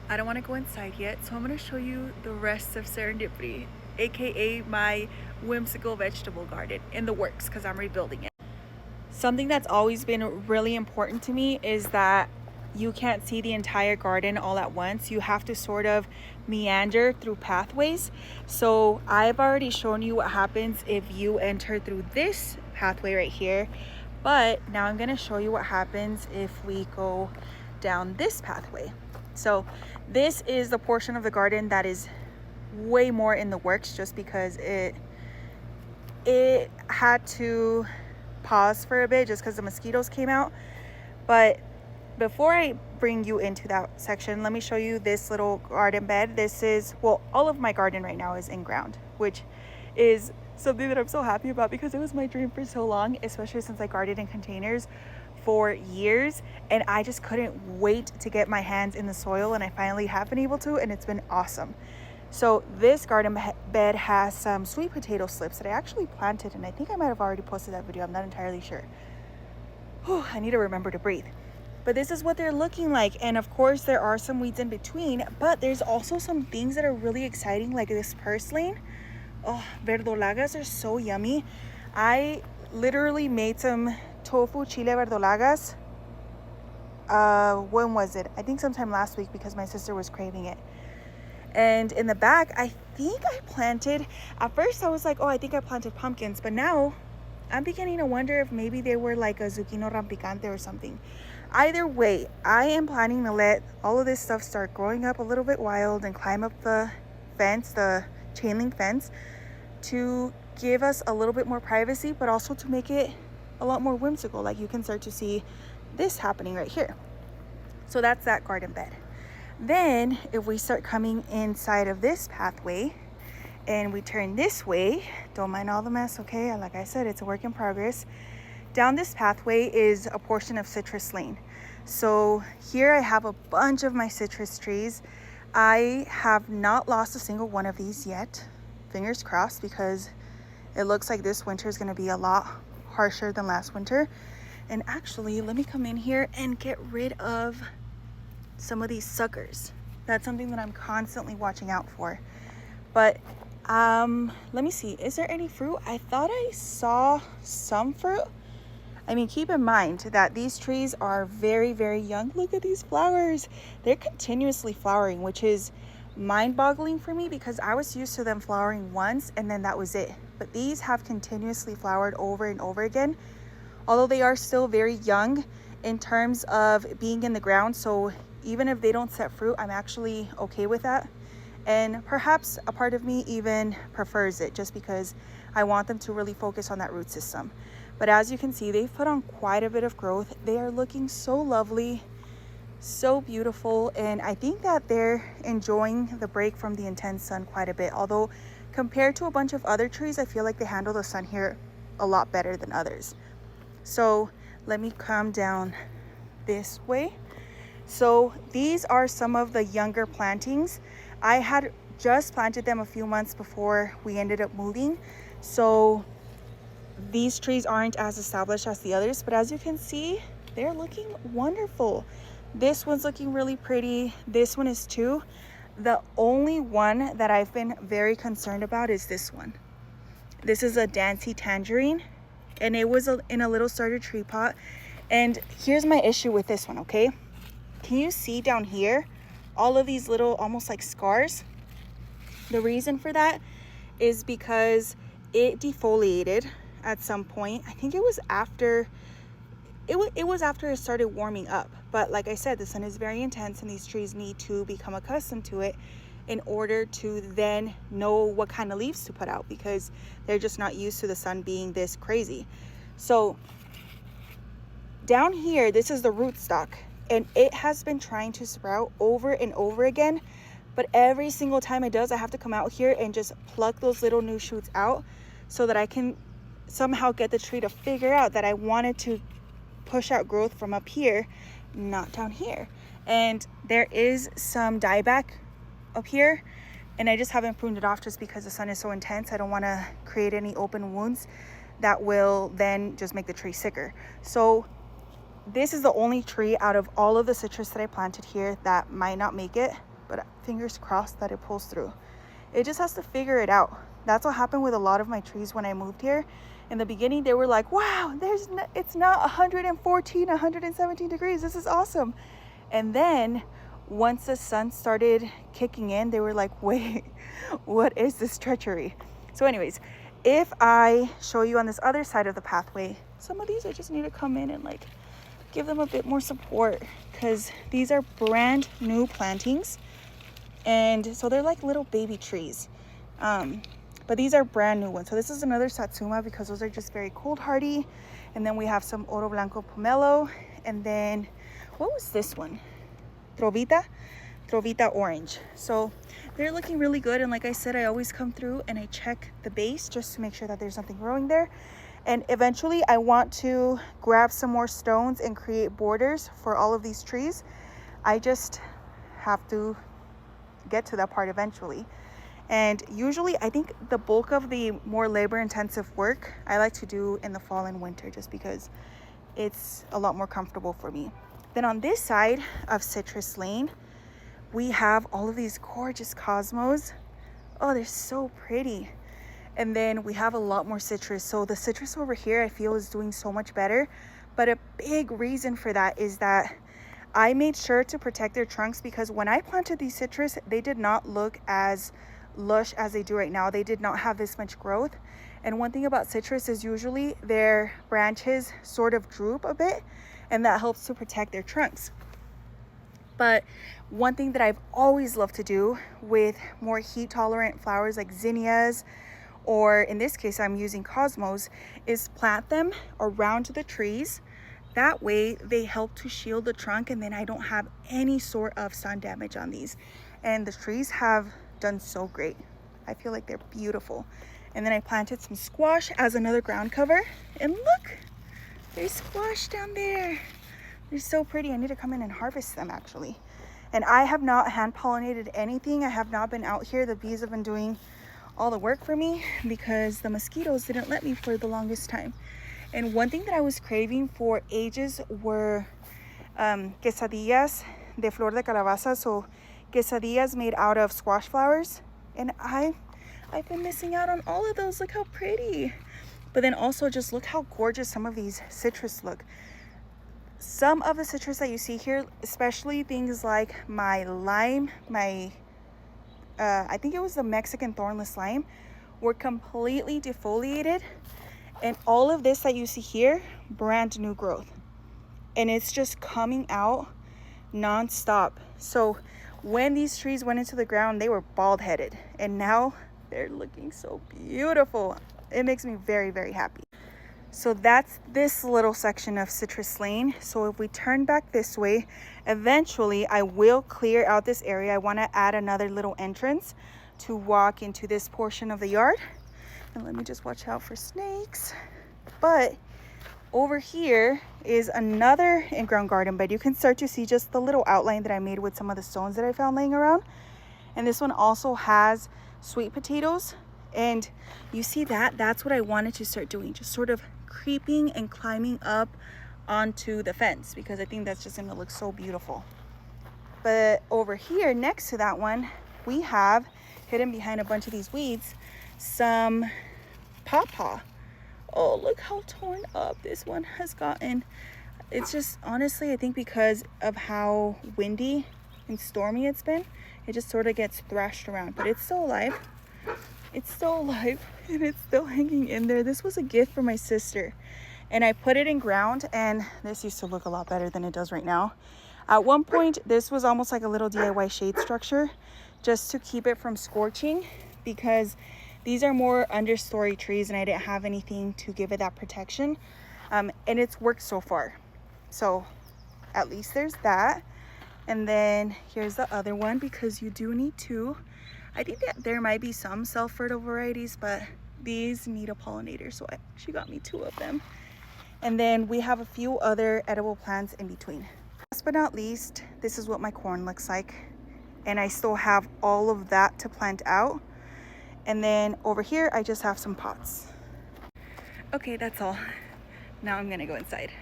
I don't want to go inside yet, so I'm going to show you the rest of Serendipity, aka my whimsical vegetable garden in the works because I'm rebuilding it. Something that's always been really important to me is that you can't see the entire garden all at once. You have to sort of meander through pathways. So I've already shown you what happens if you enter through this pathway right here, but now I'm going to show you what happens if we go down this pathway. So this is the portion of the garden that is way more in the works, just because it had to pause for a bit just because the mosquitoes came out. But before I bring you into that section, let me show you this little garden bed. This is, well, all of my garden right now is in ground, which is something that I'm so happy about because it was my dream for so long, especially since I gardened in containers for years and I just couldn't wait to get my hands in the soil, and I finally have been able to, and it's been awesome. So this garden bed has some sweet potato slips that I actually planted, and I think I might have already posted that video. I'm not entirely sure. Whew, I need to remember to breathe. But this is what they're looking like, and of course there are some weeds in between, but there's also some things that are really exciting, like this purslane. Oh, verdolagas are so yummy. I literally made some tofu chile verdolagas. When was it? I think sometime last week because my sister was craving it. And in the back, I think I planted, at first I was like, oh, I think I planted pumpkins, but now I'm beginning to wonder if maybe they were like a zucchino rampicante or something. Either way, I am planning to let all of this stuff start growing up a little bit wild and climb up the fence, the chain link fence, to give us a little bit more privacy, but also to make it a lot more whimsical. Like you can start to see this happening right here. So that's that garden bed. Then if we start coming inside of this pathway and we turn this way, don't mind all the mess, okay? Like I said, it's a work in progress. Down this pathway is a portion of citrus lane. So here I have a bunch of my citrus trees. I have not lost a single one of these yet. Fingers crossed, because it looks like this winter is going to be a lot harsher than last winter. And actually, let me come in here and get rid of some of these suckers. That's something that I'm constantly watching out for. But let me see, is there any fruit? I thought I saw some fruit. I mean, keep in mind that these trees are very, very young. Look at these flowers. They're continuously flowering, which is mind-boggling for me because I was used to them flowering once and then that was it. But these have continuously flowered over and over again, although they are still very young in terms of being in the ground. So even if they don't set fruit, I'm actually okay with that. And perhaps a part of me even prefers it just because I want them to really focus on that root system. But as you can see, they've put on quite a bit of growth. They are looking so lovely, so beautiful, and I think that they're enjoying the break from the intense sun quite a bit. Although compared to a bunch of other trees, I feel like they handle the sun here a lot better than others. So let me come down this way. So these are some of the younger plantings. I had just planted them a few months before we ended up moving, so these trees aren't as established as the others, but as you can see, they're looking wonderful. This one's looking really pretty. This one is too. The only one that I've been very concerned about is this one. This is a Dancy Tangerine, and it was in a little starter tree pot. And here's my issue with this one, okay? Can you see down here all of these little almost like scars? The reason for that is because it defoliated at some point. I think it was after it was after it started warming up. But like I said, the sun is very intense and these trees need to become accustomed to it in order to then know what kind of leaves to put out, because they're just not used to the sun being this crazy. So down here, this is the rootstock, and it has been trying to sprout over and over again, but every single time it does, I have to come out here and just pluck those little new shoots out so that I can somehow get the tree to figure out that I wanted to push out growth from up here, not down here. And there is some dieback up here, and I just haven't pruned it off just because the sun is so intense. I don't want to create any open wounds that will then just make the tree sicker. So this is the only tree out of all of the citrus that I planted here that might not make it. but fingers crossed that it pulls through. It just has to figure it out. That's what happened with a lot of my trees when I moved here. In the beginning, they were like, wow, it's not 114, 117 degrees. This is awesome. And then once the sun started kicking in, they were like, wait, what is this treachery? So anyways, if I show you on this other side of the pathway, some of these I just need to come in and like give them a bit more support, because these are brand new plantings. And so they're like little baby trees. But these are brand new ones. So this is another Satsuma, because those are just very cold hardy. And then we have some Oro Blanco Pomelo. And then, what was this one? Trovita Orange. So they're looking really good. And like I said, I always come through and I check the base just to make sure that there's nothing growing there. And eventually I want to grab some more stones and create borders for all of these trees. I just have to get to that part eventually. And usually I think the bulk of the more labor intensive work I like to do in the fall and winter, just because it's a lot more comfortable for me. Then on this side of Citrus Lane, we have all of these gorgeous cosmos. Oh, they're so pretty. And then we have a lot more citrus. So the citrus over here I feel is doing so much better. But a big reason for that is that I made sure to protect their trunks, because when I planted these citrus, they did not look as lush as they do right now. They did not have this much growth. And one thing about citrus is usually their branches sort of droop a bit, and that helps to protect their trunks. But one thing that I've always loved to do with more heat tolerant flowers like zinnias, or in this case I'm using cosmos, is plant them around the trees. That way they help to shield the trunk, and then I don't have any sort of sun damage on these. And the trees have done so great. I feel like they're beautiful. And then I planted some squash as another ground cover, and look, there's squash down there. They're so pretty. I need to come in and harvest them actually. And I have not hand pollinated anything. I have not been out here. The bees have been doing all the work for me because the mosquitoes didn't let me for the longest time. And one thing that I was craving for ages were quesadillas de flor de calabaza. So quesadillas made out of squash flowers. And I've been missing out on all of those. Look how pretty. But then also just look how gorgeous some of these citrus look. Some of the citrus that you see here, especially things like my lime, I think it was the Mexican thornless lime, were completely defoliated. And all of this that you see here, brand new growth. And it's just coming out non-stop. So when these trees went into the ground, they were bald headed. And now they're looking so beautiful. It makes me very, very happy. So that's this little section of Citrus Lane. So if we turn back this way, eventually I will clear out this area. I want to add another little entrance to walk into this portion of the yard. And let me just watch out for snakes. But over here is another in-ground garden bed. You can start to see just the little outline that I made with some of the stones that I found laying around. And this one also has sweet potatoes. And you see that's what I wanted to start doing, just sort of creeping and climbing up onto the fence, because I think that's just going to look so beautiful. But over here next to that one, we have hidden behind a bunch of these weeds some Paw Paw. Oh, look how torn up this one has gotten. It's just, honestly, I think because of how windy and stormy it's been, it just sort of gets thrashed around. But it's still alive. It's still alive, and it's still hanging in there. This was a gift from my sister, and I put it in ground, and this used to look a lot better than it does right now. At one point, this was almost like a little DIY shade structure just to keep it from scorching, because these are more understory trees and I didn't have anything to give it that protection. And it's worked so far. So at least there's that. And then here's the other one, because you do need two. I think that there might be some self-fertile varieties, but these need a pollinator, so she got me two of them. And then we have a few other edible plants in between. Last but not least, this is what my corn looks like. And I still have all of that to plant out. And then over here, I just have some pots. Okay, that's all. Now I'm gonna go inside.